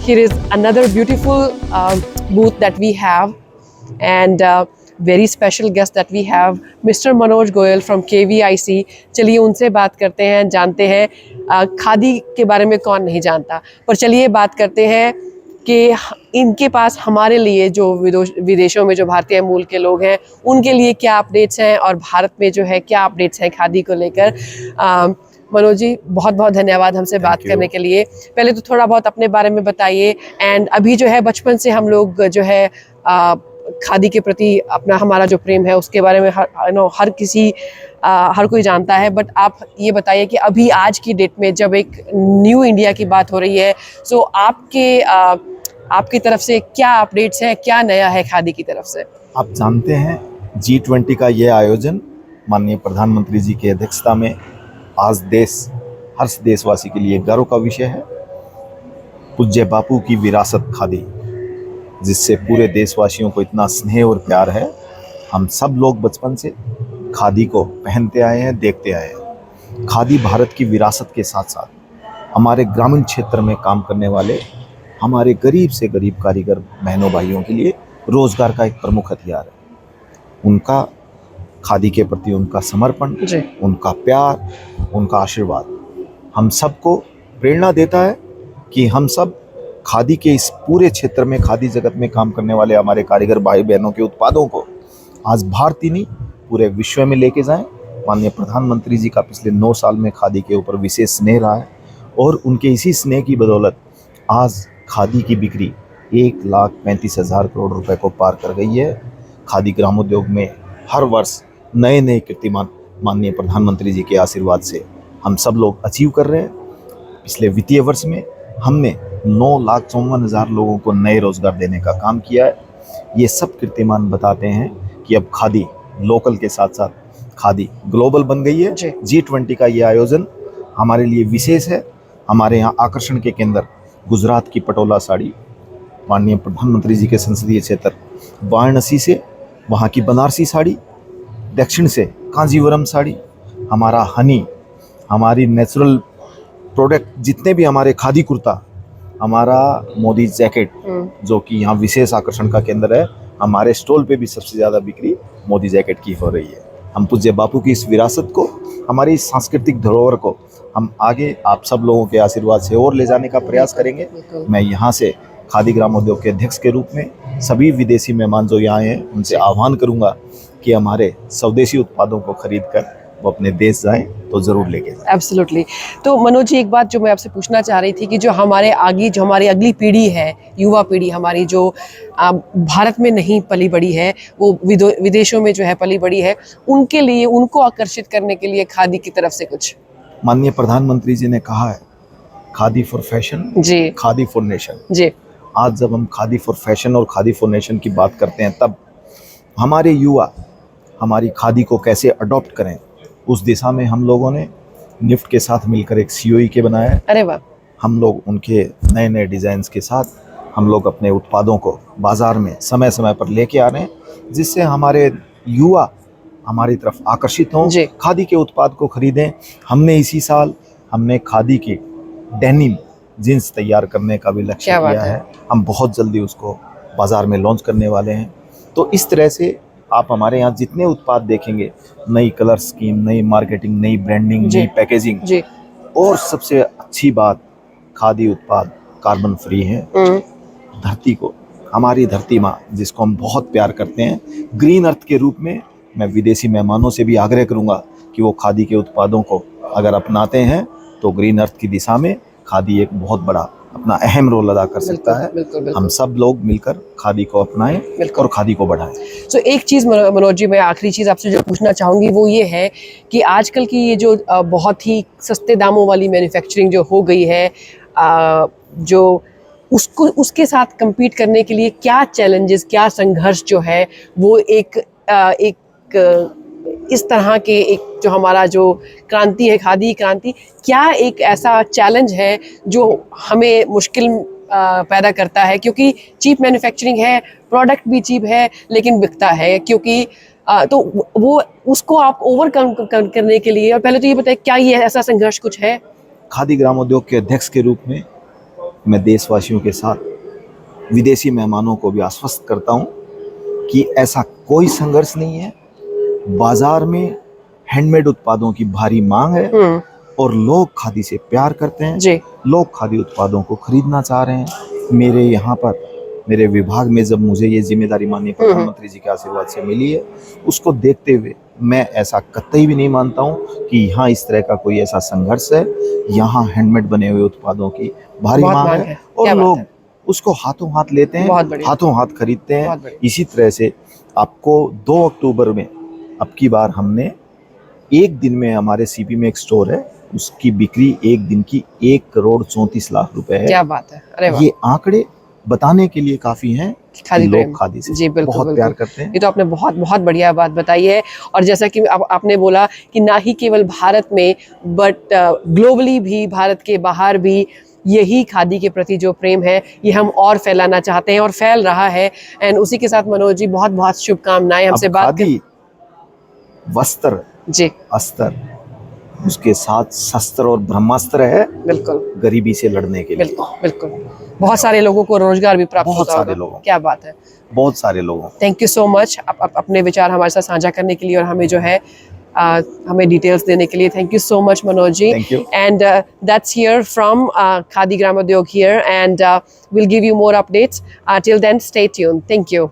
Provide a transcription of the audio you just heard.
here is another beautiful booth that we have, and very special guest that we have, Mr. Manoj Goyal from KVIC. चलिए उनसे बात करते हैं, जानते हैं खादी के बारे में कौन नहीं जानता, पर चलिए बात करते हैं कि इनके पास हमारे लिए जो विदेशों में जो भारतीय मूल के लोग हैं उनके लिए क्या अपडेट्स हैं और भारत में जो है क्या अपडेट्स हैं खादी को लेकर। मनोज जी, बहुत बहुत धन्यवाद हमसे बात करने के लिए। पहले तो थोड़ा बहुत अपने बारे में बताइए, एंड अभी जो है बचपन से हम लोग जो है खादी के प्रति अपना हमारा जो प्रेम है उसके बारे में हर कोई जानता है, बट आप ये बताइए कि अभी आज की डेट में जब एक न्यू इंडिया की बात हो रही है, सो आपकी तरफ से क्या अपडेट्स हैं, क्या नया है खादी की तरफ से? आप जानते हैं G20 का ये आयोजन माननीय प्रधानमंत्री जी की अध्यक्षता में आज हर देशवासी के लिए गर्व का विषय है। पूज्य बापू की विरासत खादी, जिससे पूरे देशवासियों को इतना स्नेह और प्यार है। हम सब लोग बचपन से खादी को पहनते आए हैं, देखते आए हैं। खादी भारत की विरासत के साथ साथ हमारे ग्रामीण क्षेत्र में काम करने वाले हमारे गरीब से गरीब कारीगर बहनों भाइयों के लिए रोजगार का एक प्रमुख हथियार है। उनका खादी के प्रति उनका समर्पण, उनका प्यार, उनका आशीर्वाद हम सबको प्रेरणा देता है कि हम सब खादी के इस पूरे क्षेत्र में, खादी जगत में काम करने वाले हमारे कारीगर भाई बहनों के उत्पादों को आज भारत ही नहीं पूरे विश्व में लेके जाएं। माननीय प्रधानमंत्री जी का पिछले 9 साल में खादी के ऊपर विशेष स्नेह रहा है और उनके इसी स्नेह की बदौलत आज खादी की बिक्री 1,35,000 करोड़ रुपए को पार कर गई है। खादी ग्रामोद्योग में हर वर्ष नए नए कीर्तिमान माननीय प्रधानमंत्री जी के आशीर्वाद से हम सब लोग अचीव कर रहे हैं। पिछले वित्तीय वर्ष में हमने 9,54,000 लोगों को नए रोजगार देने का काम किया है। ये सब कीर्तिमान बताते हैं कि अब खादी लोकल के साथ साथ खादी ग्लोबल बन गई है। G20 का ये आयोजन हमारे लिए विशेष है। हमारे यहाँ आकर्षण के केंद्र गुजरात की पटोला साड़ी, माननीय प्रधानमंत्री जी के संसदीय क्षेत्र वाराणसी से वहाँ की बनारसी साड़ी, दक्षिण से कांजीवरम साड़ी, हमारा हनी, हमारी नेचुरल प्रोडक्ट जितने भी हमारे खादी कुर्ता, हमारा मोदी जैकेट जो कि यहाँ विशेष आकर्षण का केंद्र है। हमारे स्टॉल पे भी सबसे ज़्यादा बिक्री मोदी जैकेट की हो रही है। हम पूज्य बापू की इस विरासत को, हमारी सांस्कृतिक धरोहर को हम आगे आप सब लोगों के आशीर्वाद से और ले जाने का प्रयास करेंगे। मैं यहाँ से खादी ग्रामोद्योग के अध्यक्ष के रूप में सभी विदेशी मेहमान जो यहाँ हैं उनसे आह्वान करूँगा कि हमारे स्वदेशी उत्पादों को खरीद कर वो अपने देश जाएं तो ज़रूर लेके जाएं। एब्सोल्युटली। तो मनोज जी, एक बात जो मैं आपसे पूछना चाह रही थी कि जो हमारी अगली पीढ़ी है, युवा पीढ़ी हमारी जो भारत में नहीं पली बड़ी है, वो विदेशों में जो है पली बड़ी है, उनके लिए, उनको आकर्षित करने के लिए खादी की तरफ से कुछ? माननीय प्रधानमंत्री जी ने कहा है khadi for fashion, ji, khadi for nation. Ji, आज जब हम खादी फॉर फैशन और खादी फॉर नेशन की बात करते हैं, तब हमारे युवा हमारी खादी को कैसे अडॉप्ट करें, उस दिशा में हम लोगों ने निफ्ट के साथ मिलकर एक COE बनाया है। अरे वाह। हम लोग उनके नए नए डिज़ाइंस के साथ हम लोग अपने उत्पादों को बाज़ार में समय समय पर लेके आ रहे हैं, जिससे हमारे युवा हमारी तरफ आकर्षित हों, खादी के उत्पाद को खरीदें। हमने इसी साल खादी की डेनिम जीन्स तैयार करने का भी लक्ष्य किया है। हम बहुत जल्दी उसको बाज़ार में लॉन्च करने वाले हैं। तो इस तरह से आप हमारे यहाँ जितने उत्पाद देखेंगे, नई कलर स्कीम, नई मार्केटिंग, नई ब्रांडिंग, नई पैकेजिंग, और सबसे अच्छी बात, खादी उत्पाद कार्बन फ्री हैं। धरती को, हमारी धरती माँ जिसको हम बहुत प्यार करते हैं, ग्रीन अर्थ के रूप में मैं विदेशी मेहमानों से भी आग्रह करूँगा कि वो खादी के उत्पादों को अगर अपनाते हैं तो ग्रीन अर्थ की दिशा में खादी एक बहुत बड़ा अपना अहम रोल अदा कर सकता है। बिल्कुल। हम सब लोग मिलकर खादी को अपनाएं और खादी को बढ़ाएं। सो एक चीज़ मनोज जी, मैं आखिरी चीज़ आपसे जो पूछना चाहूँगी वो ये है कि आजकल की ये जो बहुत ही सस्ते दामों वाली मैन्युफैक्चरिंग जो हो गई है, जो उसके साथ compete करने के लिए क्या चैलेंजेस, क्या संघर्ष जो है वो एक इस तरह के एक जो हमारा जो क्रांति है, खादी क्रांति, क्या एक ऐसा चैलेंज है जो हमें मुश्किल पैदा करता है? क्योंकि चीप मैन्युफैक्चरिंग है, प्रोडक्ट भी चीप है लेकिन बिकता है, क्योंकि तो वो उसको आप ओवरकम करने के लिए, और पहले तो ये बताइए क्या ये ऐसा संघर्ष कुछ है? खादी ग्रामोद्योग के अध्यक्ष के रूप में मैं देशवासियों के साथ विदेशी मेहमानों को भी आश्वस्त करता हूं कि ऐसा कोई संघर्ष नहीं है। बाजार में हैंडमेड उत्पादों की भारी मांग है और लोग खादी से प्यार करते हैं जी। लोग खादी उत्पादों को खरीदना चाह रहे हैं। मेरे यहाँ पर मेरे विभाग में जब मुझे ये जिम्मेदारी माननीय प्रधानमंत्री जी के आशीर्वाद से मिली है, उसको देखते हुए मैं ऐसा कतई भी नहीं मानता हूँ कि यहाँ इस तरह का कोई ऐसा संघर्ष है। यहाँ हैंडमेड बने हुए उत्पादों की भारी बहुत मांग मांग है है। और क्या बात लोग है। उसको हाथों हाथ लेते हैं, बहुत बढ़िया। हाथों हाथ खरीदते हैं। बहुत बढ़िया। इसी तरह से आपको 2 अक्टूबर में अब की बार हमने एक दिन में हमारे सीपी में एक स्टोर है, उसकी बिक्री एक दिन की 1,34,00,000 रुपए है। क्या बात है। अरे वाह। ये आंकड़े बताने के लिए काफी हैं कि खादी प्रेम। लोग खादी से जी बिल्कुल बहुत बिल्कुल। प्यार करते हैं। ये तो आपने बहुत बहुत बढ़िया बात बताई है। और जैसा कि आपने बोला कि ना ही केवल भारत में बट ग्लोबली भी, भारत के बाहर भी यही खादी के प्रति जो प्रेम है ये हम और फैलाना चाहते हैं और फैल रहा है। एंड उसी के साथ मनोज जी बहुत बहुत शुभकामनाएं। हमसे अब बात खादी वस्त्र जी अस्त्र, उसके साथ शस्त्र और ब्रह्मास्त्र है बिल्कुल गरीबी से लड़ने के लिए। बिल्कुल बिल्कुल। बहुत सारे लोगों को रोजगार भी प्राप्त बहुत होता सारे होगा। लोगों। क्या बात है। बहुत सारे लोगों। थैंक यू सो मच अपने विचार हमारे साथ साझा करने के लिए और हमें जो है हमें डिटेल्स देने के लिए। Thank you so much Manoj ji. Thank you. And that's here from Khadi Gramodyog here and we'll give you more updates. Till then, stay tuned. Thank you.